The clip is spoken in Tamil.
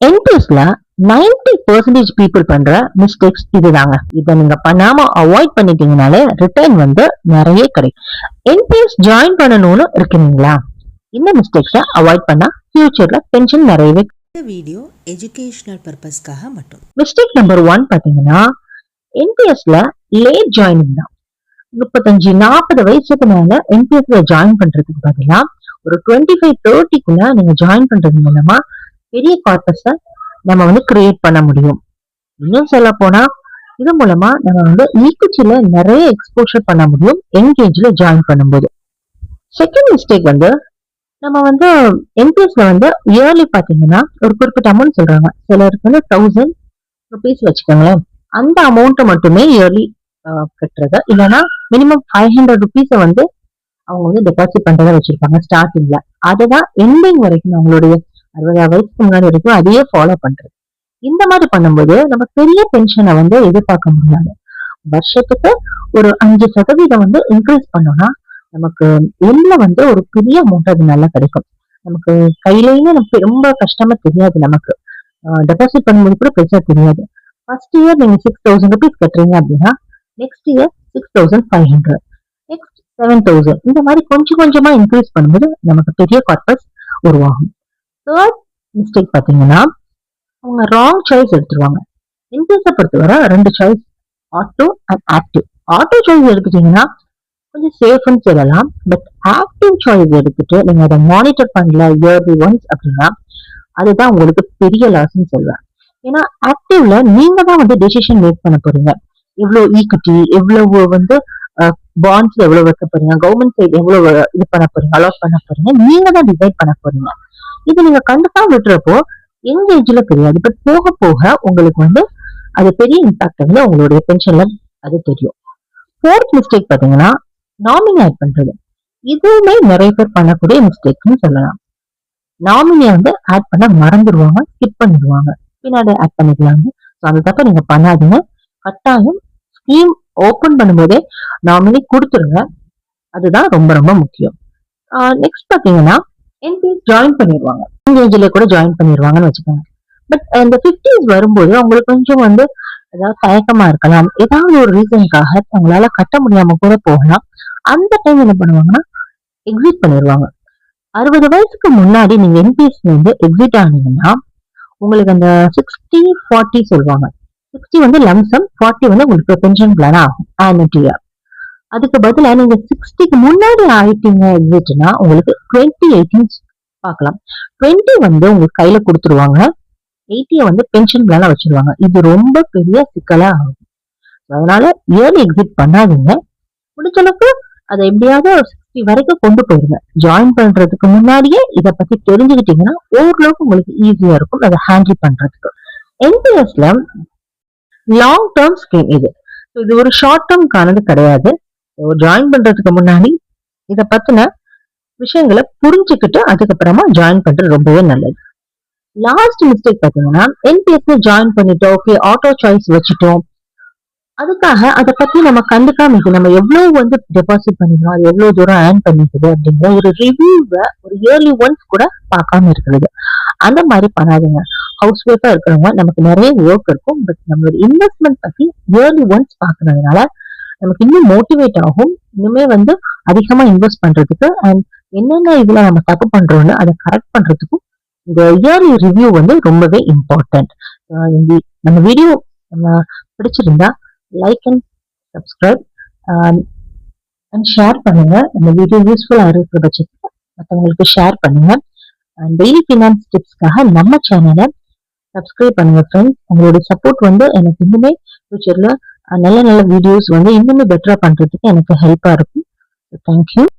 என்பிஎஸ்ல 90% பீப்புள் பண்ற மிஸ்டேக்ஸ் இதுதாங்க. இதை நீங்க பண்ணாம அவாய்ட் பண்ணிட்டீங்கனாலே ரிட்டர்ன் வந்து நிறைய கிடைக்கும். என்பிஎஸ் ஜாயின் பண்ணணும்னு இருக்கீங்களா? இந்த மிஸ்டேக்ஸை அவாய்ட் பண்ணா ஃபியூச்சர்ல பென்ஷன் நிறையவே. இந்த வீடியோ எஜுகேஷனல் பர்பஸ்க்காக மட்டும். மிஸ்டேக் நம்பர் 1 பாத்தீங்கன்னா என்பிஎஸ்ல லேட் ஜாயினிங் தான். 35-40 வயசுக்கு மேல என்பிஎஸ்ல ஜாயின் பண்றதுக்கு பதிலா ஒரு 25-30க்குள்ள நீங்க ஜாயின் பண்றது மூலமா பெரிய கார்பஸ நம்ம வந்து கிரியேட் பண்ண முடியும். இன்னும் சொல்ல போனா இது மூலமா நம்ம வந்து ஈக்குச்சில நிறைய எக்ஸ்போஷர் பண்ண முடியும் என்கேஜ்ல ஜாயின் பண்ணும்போது. செகண்ட் மிஸ்டேக் வந்து நம்ம வந்து என்பிஎஸ்ல வந்து இயர்லி பாத்தீங்கன்னா ஒரு குறிப்பிட்ட அமௌண்ட் சொல்றாங்க. சிலருக்கு வந்து 1000 rupees வச்சுக்கோங்களேன். அந்த அமௌண்ட் மட்டுமே இயர்லி கட்டுறது, இல்லைன்னா மினிமம் 500 rupees வந்து அவங்க வந்து டெபாசிட் பண்றதா வச்சிருப்பாங்க ஸ்டார்டிங்ல. அதுதான் எண்டிங் வரைக்கும் அவங்களுடைய 60 வயசுக்கு முன்னாடி வரைக்கும் அதையே ஃபாலோ பண்றது. இந்த மாதிரி பண்ணும்போது நம்ம பெரிய பென்ஷனை வந்து எதிர்பார்க்க முடியாது. வருஷத்துக்கு ஒரு 5% வந்து இன்க்ரீஸ் பண்ணோம்னா நமக்கு எல்ல வந்து ஒரு பெரிய அமௌண்ட் அது நல்லா கிடைக்கும். நமக்கு கையிலேயுமே நமக்கு ரொம்ப கஷ்டமா தெரியாது. நமக்கு டெபாசிட் பண்ணும்போது கூட பெருசா தெரியாது. ஃபர்ஸ்ட் இயர் நீங்க 6000 rupees கட்டுறீங்க அப்படின்னா நெக்ஸ்ட் இயர் 6500, நெக்ஸ்ட் 7000, இந்த மாதிரி கொஞ்சம் கொஞ்சமா இன்க்ரீஸ் பண்ணும்போது நமக்கு பெரிய கார்பஸ் உருவாகும். தேர்ட் மிஸ்டேக் பாத்தீங்கன்னா அவங்க ராங் சாய்ஸ் எடுத்துருவாங்க. என்பிஎஸ் பொறுத்தவரை 2 choice, auto and active. Auto choice எடுத்துட்டீங்கன்னா கொஞ்சம் சேஃப்னு சொல்லலாம். பட் ஆக்டிவ் சாய்ஸ் எடுத்துட்டு நீங்க அதை மானிட்டர் பண்ணல இயர்லி ஒன்ஸ் அப்படின்னா அதுதான் உங்களுக்கு பெரிய லாஸ்ன்னு சொல்லுவேன். ஏன்னா ஆக்டிவ்ல நீங்க தான் வந்து டெசிஷன் மேக் பண்ண போறீங்க. எவ்வளவு ஈக்விட்டி, எவ்வளவு வந்து பாண்ட்ஸ் எவ்வளவு வைக்க போறீங்க, கவர்மெண்ட் சைடு எவ்வளவு இது பண்ண போறீங்க, அலாட் பண்ண போறீங்க, நீங்க தான் டிசைட் பண்ண போறீங்க. இது நீங்க கண்டிப்பா விட்டுறப்போ எங்க ஏஜ்ல தெரியாது. பட் போக போக உங்களுக்கு வந்து அது பெரிய இம்பாக்ட் வந்து உங்களுடைய பென்ஷன்ல அது தெரியும். ஃபோர்த் மிஸ்டேக் பாத்தீங்கன்னா நாமினி ஆட் பண்றது. இதுவுமே நிறைய பேர் பண்ணக்கூடிய மிஸ்டேக்னு சொல்லலாம். நாமினியை வந்து ஆட் பண்ண மறந்துடுவாங்க, ஸ்கிப் பண்ணிடுவாங்க, பின்னாடி ஆட் பண்ணிக்கலாங்க. ஸோ அந்த தப்ப நீங்க பண்ணாதீங்க. கட்டாயம் ஸ்கீம் ஓபன் பண்ணும்போதே நாமினி கொடுத்துருங்க. அதுதான் ரொம்ப ரொம்ப முக்கியம். நெக்ஸ்ட் பாத்தீங்கன்னா என்பிஎஸ் ஜாயின் பண்ணிடுவாங்க, ஏஜ்ல கூட ஜாயின் பண்ணிடுவாங்கன்னு வச்சுக்கோங்க. பட் இந்த 50s வரும்போது அவங்களுக்கு கொஞ்சம் வந்து ஏதாவது தயக்கமா இருக்கலாம். ஏதாவது ஒரு ரீசனுக்காக அவங்களால கட்ட முடியாம கூட போகலாம். அந்த டைம் என்ன பண்ணுவாங்கன்னா எக்ஸிட் பண்ணிடுவாங்க. 60 வயசுக்கு முன்னாடி நீங்க என்பிஎஸ் வந்து எக்ஸிட் ஆனீங்கன்னா உங்களுக்கு அந்த 60-40 சொல்லுவாங்க. 60 வந்து லம்சம், 40 வந்து உங்களுக்கு பென்ஷன் பிளான் ஆகும் ஆனுட்டியா. அதுக்கு பதிலா நீங்க 60க்கு முன்னாடி ஆயிட்டீங்க எக்ஸிட்னா உங்களுக்கு 2018 பார்க்கலாம். 20 வந்து உங்களுக்கு கையில கொடுத்துருவாங்க, 80 வந்து பென்ஷன் பிளான வச்சிருவாங்க. இது ரொம்ப பெரிய சிக்கலா ஆகும். அதனால இயர்லி எக்ஸிட் பண்ணாதீங்க. முடிஞ்ச அளவுக்கு அதை எப்படியாவது 60 வரைக்கும் கொண்டு போயிருங்க. ஜாயின் பண்றதுக்கு முன்னாடியே இதை பத்தி தெரிஞ்சுக்கிட்டீங்கன்னா ஓரளவுக்கு உங்களுக்கு ஈஸியா இருக்கும் அதை ஹேண்டில் பண்றதுக்கு. என்பிஎஸ்ல லாங் டேர்ம் ஸ்கீம் இது. இது ஒரு ஷார்ட் டேர்ம்கானது கிடையாது. ஜாயின் பண்றதுக்கு முன்னாடி இதை பத்தின விஷயங்களை புரிஞ்சுக்கிட்டு அதுக்கப்புறமா ஜாயின் பண்றது ரொம்பவே நல்லது. லாஸ்ட் மிஸ்டேக் பாத்தீங்கன்னா என்பிஎஸ்ல ஜாயின் பண்ணிட்டோம், ஓகே ஆட்டோ சாய்ஸ் வச்சுட்டோம், அதுக்காக அதை பத்தி நம்ம கண்டுக்காம நம்ம எவ்வளவு வந்து டெபாசிட் பண்ணிக்கணும், அது எவ்வளவு தூரம் ஏர்ன் பண்ணிக்குது அப்படிங்கிற ஒரு ரிவ்யூவை ஒரு இயர்லி ஒன்ஸ் கூட பார்க்காம இருக்கிறது. அந்த மாதிரி பண்ணாதீங்க. ஹவுஸ் ஒய்ஃபா இருக்கிறவங்க நமக்கு நிறைய ஒர்க் இருக்கும். பட் நம்மளோட இன்வெஸ்ட்மெண்ட் பத்தி இயர்லி ஒன்ஸ் பாக்குறதுனால நமக்கு இன்னும் மோட்டிவேட் ஆகும். இன்னுமே வந்து அதிகமா இன்வெஸ்ட் பண்றதுக்கு அண்ட் என்னென்ன இதுல நம்ம தப்பு பண்றோம்னு அதை கரெக்ட் பண்றதுக்கும் இந்த இயர்லி ரிவ்யூ வந்து ரொம்பவே இம்பார்ட்டன்ட். நம்ம வீடியோ நம்ம பிடிச்சிருந்தா like and subscribe and share பண்ணுங்க. நம்ம வீடியோ யூஸ்ஃபுல்லா இருக்கிற பட்சத்துல மற்றவங்களுக்கு ஷேர் பண்ணுங்க. டெய்லி ஃபினான்ஸ் டிப்ஸ்க்காக நம்ம சேனலை சப்ஸ்கிரைப் பண்ணுங்க ஃப்ரெண்ட்ஸ். உங்களுடைய சப்போர்ட் வந்து எனக்கு இன்னுமே ஃபியூச்சர்ல நல்ல நல்ல வீடியோஸ் வந்து இன்னுமே பெட்டரா பண்றதுக்கு எனக்கு ஹெல்ப்பா இருக்கும். தேங்க்யூ.